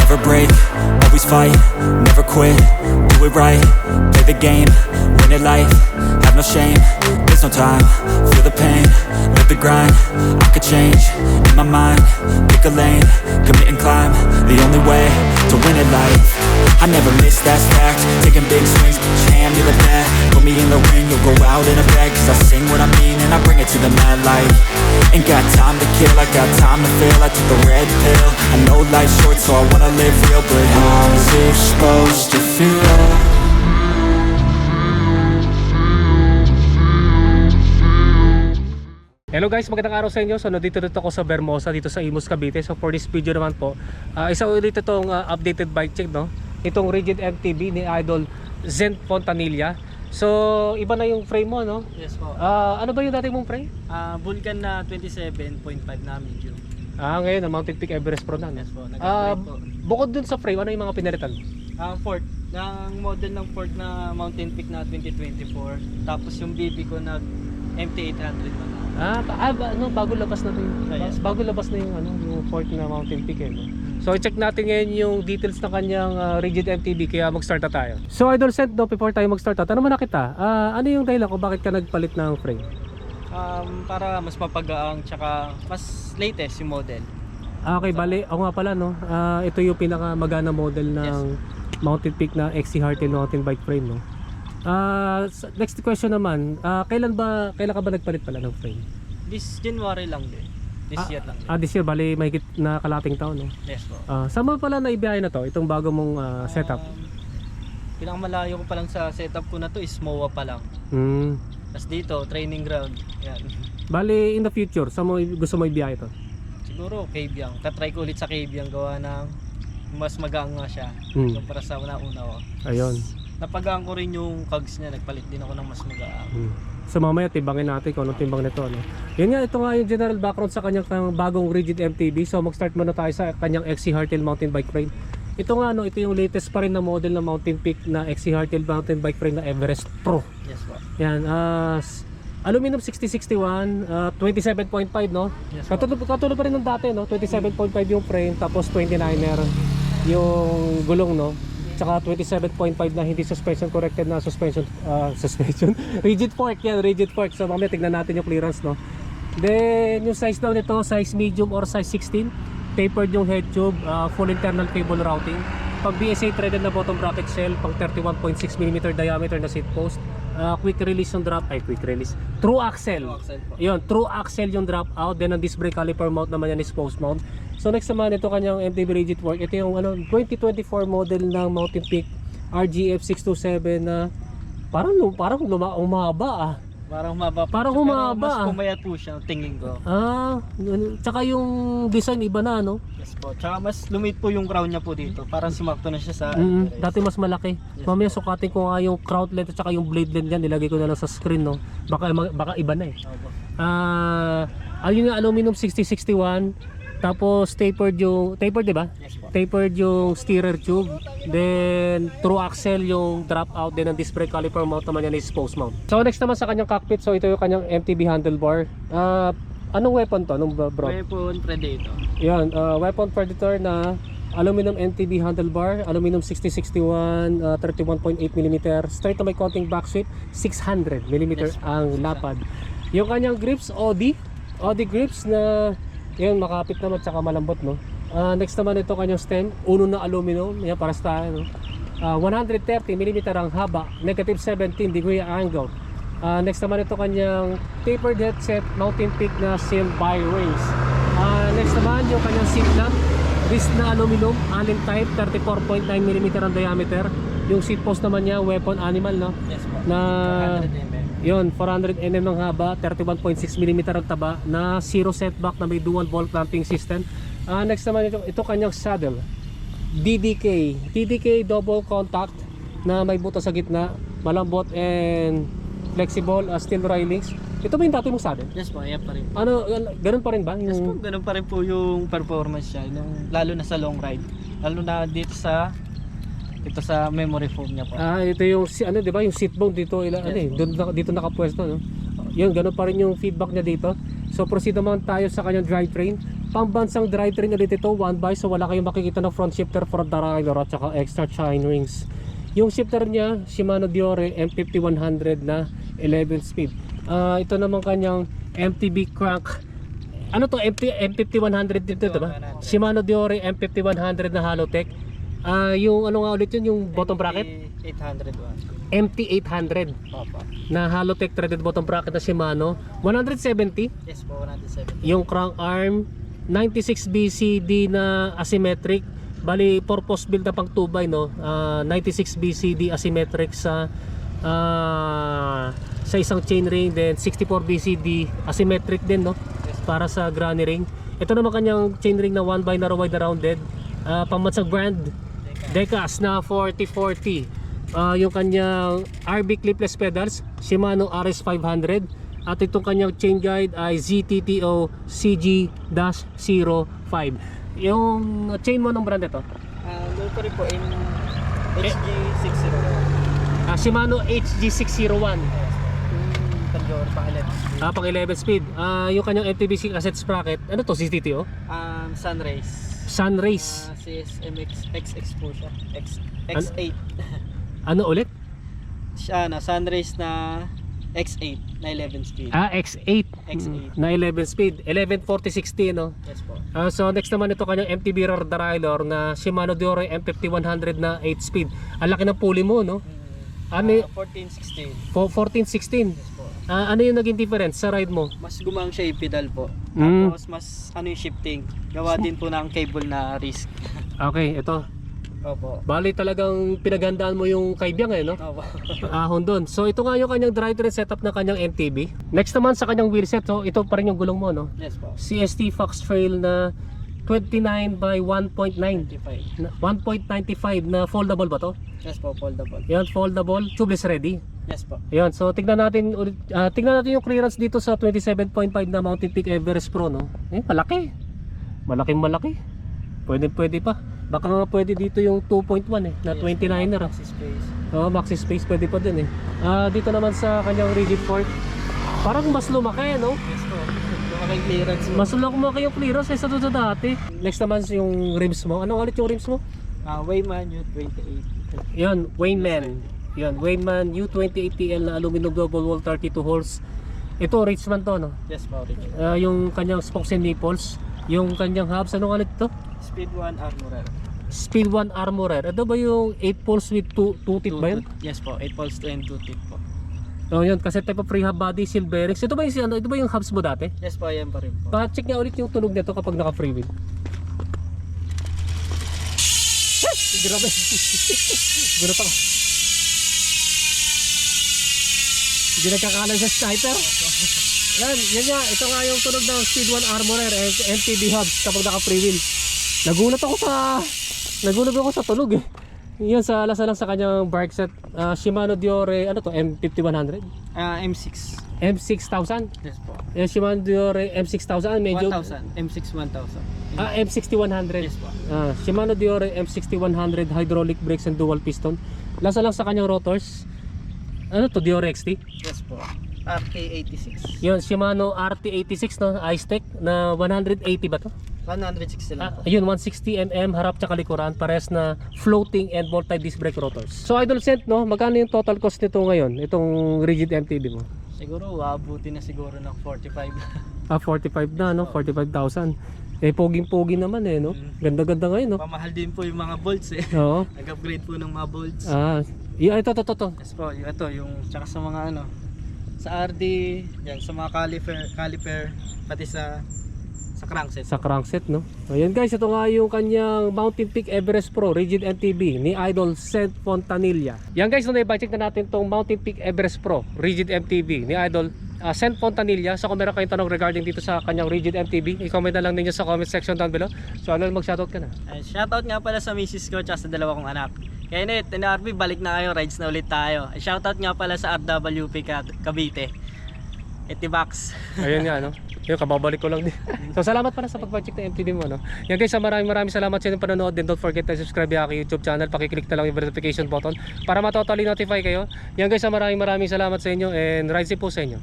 never break, always fight, never quit, do it right, play the game, win it life, have no shame, there's no time, feel the pain, live the grind, I could change, in my mind, pick a lane, commit and climb, the only way to win it life. I never miss, that's fact, taking big swings, put your hand to the bat, put me in the ring, you'll go out in a bag, cause I sing what I mean and I bring it to the mad light. Ain't got time to kill, I got time to feel, I took the red pill, I know life's short so I wanna live real, but how's it supposed to feel? Hello guys, magandang araw sa inyo. So nandito ako sa Vermosa, dito sa Imus, Cavite. So for this video naman po, isa ulit itong updated bike check, no? Itong Rigid MTB ni Idol Zen Fontanilla. So iba na yung frame mo, no? Yes po. Ano ba yung dati mong frame? Vulcan na 27.5 na medium. Ngayon na Mountain Peak Everest Pro na, no? Yes po. Nag-upgrade po. Bukod dun sa frame, ano yung mga pinalitan? Ford. Ng model ng Ford na Mountain Peak na 2024. Tapos yung BB ko nag MT800 man. Bago labas na yung Yes. bago labas na yung yung Ford na Mountain Peak, eh, no? So i-check natin ngayon yung details ng kanyang Rigid MTB, kaya mag-start na tayo. So Idol Seth, no, before tayo mag-start, tanong mo na kita, ano yung dahilan kung bakit ka nagpalit ng frame? Para mas mapagaang tsaka mas latest yung model. Okay, bali, ako nga pala, no, ito yung pinakamagana model ng Mountain Peak na XC Hardtail mountain bike frame, no. Next question naman, kailan ka ba nagpalit pala ng frame? This January lang din. This year lang din. This year, bali mahigit na kalating taon, no. Yes po. Saan mo pala naibiyahe na to, itong bago mong setup? Pinakamalayo ko pa lang sa setup ko na to is MOA pa lang. Tapos dito, training ground. Yan. Bali, in the future, saan mo gusto mo ibiyahe to? Siguro Kabyang. Tatry ko ulit sa Kabyang, gawa ng mas magaan nga siya. Para sa una ko. Ayun. Napagaan ko rin yung cogs niya, nagpalit din ako ng mas magaan. So mamaya timbangin natin kung anong timbang nito, ano. Yun nga, ito nga yung general background sa kanyang bagong Rigid MTB. So mag-start muna tayo sa kanyang XC Hardtail mountain bike frame. Ito nga, no, ito yung latest pa rin na model ng Mountain Peak na XC Hardtail mountain bike frame na Everest Pro. Yes po. Yan, aluminum 6061, 27.5, no? Yes, Katulad pa rin ng dati, no? 27.5 yung frame, tapos 29er yung gulong, no? Tsaka 27.5 na hindi suspension corrected na suspension rigid fork, yan, rigid fork. So mamaya tignan natin yung clearance, no? Then yung size daw nito, size medium or size 16, tapered yung head tube, full internal cable routing, pag BSA threaded na bottom bracket shell, pang 31.6mm diameter na seat post, quick release yung true axle. Yun, true axle yung drop out. Then ang disc brake caliper mount naman yan is post mount. So next naman, ito kanyang MTB rigid fork. Ito yung 2024 model ng Mountain Peak RGF 627 na parang umaba. Parang humaba. Mas pumayat po siya, tingin ko. Tsaka yung design iba na, no? Yes po. Tsaka mas lumit po yung crown niya po dito. Parang sumakto na siya sa dati mas malaki. Yes. Mamaya sukatin ko nga yung crown length at saka yung blade length niyan, nilagay ko na lang sa screen, no? Baka iba na, eh. Ayun yung aluminum 6061, tapos tapered, di ba? Yes po. Tapered yung steerer tube, then true axle yung drop out, then ang disc brake caliper mount naman yan is post mount. So next naman sa kanyang cockpit, so ito yung kanyang MTB handlebar. Anong weapon to? Anong bro? Weapon Predator. Yan, weapon Predator na aluminum MTB handlebar, aluminum 6061, 31.8mm, straight na may konting back sweep, 600mm ang lapad. Yung kanyang grips, Audi grips na yun, makapit naman tsaka malambot, no? Next naman ito kanyang stem, uno na aluminum, yan para sa tayo, no? 130mm ang haba, negative 17 degree angle. Next naman ito kanyang tapered headset, Mountain Peak na sealed by race. Next naman yung kanyang seat lamp, wrist na aluminum, allen type, 34.9mm ang diameter. Yung seat post naman niya, weapon animal, no? Yes po. Na 400mm. yun, 400mm ng haba, 31.6mm ang taba, na zero setback na may dual ball clamping system. Next naman ito kanyang saddle, DDK double contact na may buto sa gitna, malambot and flexible, steel railings. Ito ba yung dati mong saddle? Yes po, yan pa rin. Ganun pa rin ba? Yes po, ganun pa rin po yung performance siya, lalo na sa long ride. Lalo na dito sa memory foam niya po. Ito yung di ba, yung seat bone dito, dito nakapwesto, no? Yun, ganun pa rin yung feedback niya dito. So proceed naman tayo sa kanyang drivetrain. Pambansang drivetrain ulit ito, 1x, so wala kayong makikita ng front shifter, front derailleur at saka extra chain rings. Yung shifter niya, Shimano Diore M5100 na 11 speed. Ito naman kanyang MTB crank. Ano to? M5100 dito, diba? Shimano Diore M5100 na Halotech. Yung ano nga ulit yun, yung bottom bracket? MT800 MT800 Opo. na Halotech threaded bottom bracket na Shimano. 170. Yes po, 170. Yung crank arm 96 BCD na asymmetric, bali purpose build na pang 2x, no. 96 BCD asymmetric sa isang chain ring, then 64 BCD asymmetric din, no, para sa granny ring. Ito naman kanyang chain ring na 1x na wide na rounded, pambansang brand Decas na 4040. Yung kanyang RB clipless pedals, Shimano RS500. At itong kanyang chain guide ay ZTTO CG-05. Yung chain mo ng brand ito? Doon pa rin po in HG601. Shimano HG601. Tanjor, pang 11 speed. Pang 11 speed. Yung kanyang MTBC cassette sprocket, ano to, ZTTO? Sunrays. Sunrays. CSMX XX po siya. X8. Ano ulit? Sunrays na X8 na 11 speed. X8. X8. Na 11 speed. 114060, no? Yes po. So next naman ito kanyang MTB rear derailleur na Shimano Diore M5100 na 8 speed. Ang laki ng pulley mo, no? Ano 1416. 1416. Yes po. Ano yung naging difference sa ride mo? Mas gumang siya yung pedal po. Mm. Tapos mas yung shifting. Gawa din po ng cable na wrist. Okay, ito. Opo. Bali talagang pinaghandaan mo yung kaibiyang, no? Opo. Ahon doon. So ito nga yung kanyang drivetrain setup ng kanyang MTB. Next naman sa kanyang wheelset, so ito pa rin yung gulong mo, no? Yes po. CST Fox Trail na 29 by 1.9. 95. 1.95 na foldable ba to? Yes po, foldable. Yan, foldable, tubeless ready. Yes po. Ayan, so tignan natin ulit, tignan natin yung clearance dito sa 27.5 na Mountain Peak Everest Pro, no? Malaki. Malaki. Pwede pa. Baka nga pwede dito yung 2.1 na 29er. Maxi space. Maxi space pwede pa din dito naman sa kanyang rigid fork, parang mas lumaki, no? Yes po. Lumaking clearance po. Mas lumaki yung clearance kaysa doon sa dati. Next naman yung rims mo. Ano ulit yung rims mo? Wayman U28. Yan, Wayman. Yan, Wayman U28TL na aluminum double wall 32 holes. Ito, Richman to, no? Yes po, Rich. Yung kanyang spokes and nipples. Yung kanyang hubs, ano nga ito? Speed 1 Armorer. Speed 1 Armorer. Ito ba yung 8 poles with 2 teeth ba yun? Yes po, 8 poles to and 2 teeth po. Yun, kasi type of free hub body, seal bearings. Ito ba yung hubs mo dati? Yes po, yan pa rin po. Pa-check nga ulit yung tunog nito kapag naka-free wheel. Grabe. Gulat ako. Hindi nagkakalan sa sniper. Yan nga. Ito nga yung tunog ng Speed 1 Armorer and MTB hubs kapag naka-free wheel. Nagulat ako sa tunog eh. Yan sa alasa lang sa kanyang bike set. Shimano Diore, ano to? M5100? M6. M6000? Yes po. Shimano Diore M6000 medyo 1000. M6 1000. M6100. Yes po. Shimano Diore M6100 hydraulic brakes and dual piston. Lasa lang sa kanyang rotors. Ano to, Diore XT? Yes po. RK86. Yun, Shimano RT86, no? Ice-Tech na 180 ba to? 160 lang po. Ayun, 160 harap tsaka likuran, pares na floating and multi-disc brake rotors. So Idol Cent, no? Magkano yung total cost nito ngayon? Itong rigid MTB mo? Siguro, abuti na siguro ng 45. 45 na, no? 45,000. Poging-pogi naman no? Ganda-ganda ngayon, no? Pamahal din po yung mga bolts eh. Oo. Nag-upgrade po ng mga bolts. Ito. Yes po, ito yung tsaka sa mga sa RD, yan, sa mga caliper, pati sa crankset. Sa crankset, no? Ayan guys, ito nga yung kanyang Mountain Peak Everest Pro Rigid MTB ni Idol Cent Fontanilla. Yan guys, i-check na natin tong Mountain Peak Everest Pro Rigid MTB ni Idol Cent Fontanilla. So kung meron kayong tanong regarding dito sa kanyang Rigid MTB, i-comment na lang ninyo sa comment section down below. So ano, mag-shoutout ka na? Shoutout nga pala sa misis ko at sa dalawa kong anak. Kaya net, NRB, balik na kayo, rides na ulit tayo. Shoutout nga pala sa RWP Cavite. Etibax. Ayun nga, no? Yung kababalik ko lang din. So salamat pala sa pag-check ng MTB mo, no? Yan guys, maraming salamat sa inyong panonood. Then don't forget to subscribe sa aking YouTube channel. Pakiclick na lang yung notification button para matotally notify kayo. Yan guys, maraming salamat sa inyo and ride safe po sa inyo.